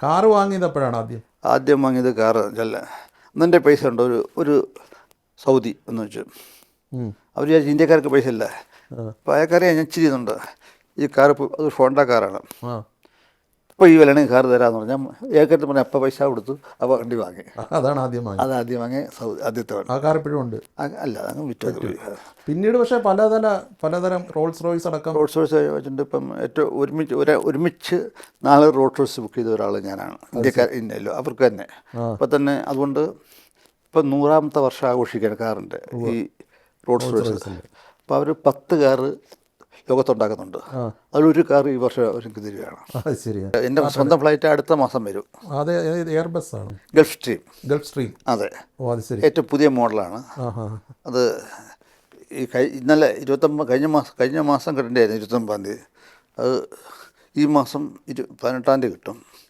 Car വാങ്ങിയത് എപ്പോഴാണ് ആദ്യം വാങ്ങിയത് കാറ് അല്ല, അന്നെൻ്റെ പൈസ ഉണ്ട്. ഒരു സൗദി എന്ന് വെച്ചു. അവർ വിചാരിച്ചു ഇന്ത്യക്കാർക്ക് പൈസ ഇല്ല. അപ്പോൾ അയാൾക്കറിയാം ഞാൻ ഇച്ചിരി ചെയ്യുന്നുണ്ട്. ഈ കാറ് അത് ഹോണ്ട കാറാണ്. ഇപ്പോൾ ഈ വിലയാണെങ്കിൽ കാറ് തരാമെന്ന് പറഞ്ഞാൽ ഏക്കറ്റ് പറഞ്ഞാൽ അപ്പം പൈസ കൊടുത്തു. അപ്പോൾ വണ്ടി വാങ്ങി. അതാണ് ആദ്യം വാങ്ങി. ആദ്യം വാങ്ങി ആദ്യത്തെ ആ കാർ ഇപ്പോഴും ഉണ്ട്. അല്ല, അതങ്ങ് വിറ്റു. പിന്നീട് പക്ഷേ പലതരം റോൾസ് റോയ്സ് അടക്കം വെച്ചിട്ടുണ്ട്. ഇപ്പം ഏറ്റവും ഒരുമിച്ച് 4 റോൾസ് റോയ്സ് ബുക്ക് ചെയ്ത ഒരാൾ ഞാനാണ്. ഇന്ത്യക്കാർ ഇന്നല്ലോ അവർക്ക് തന്നെ. അപ്പം തന്നെ അതുകൊണ്ട് ഇപ്പം 100ാമത്തെ വർഷം ആഘോഷിക്കുകയാണ് കാറിൻ്റെ ഈ റോൾസ് റോയ്സ്. അപ്പോൾ അവർ 10 കാറ് ലോകത്തുണ്ടാക്കുന്നുണ്ട്. അതിലൊരു കാർ ഈ വർഷം എനിക്ക് തരികയാണ്. എൻ്റെ സ്വന്തം ഫ്ലൈറ്റ് അടുത്ത മാസം വരും. അതെ, എയർബസ് ആണ്. Gulf stream. അതെ, ഏറ്റവും പുതിയ മോഡലാണ് അത്. ഈ ഇന്നലെ 29 കഴിഞ്ഞ മാസം കിട്ടേണ്ടായിരുന്നു 29-ാം തീയതി. അത് ഈ മാസം 18-ാം തീയതി കിട്ടും.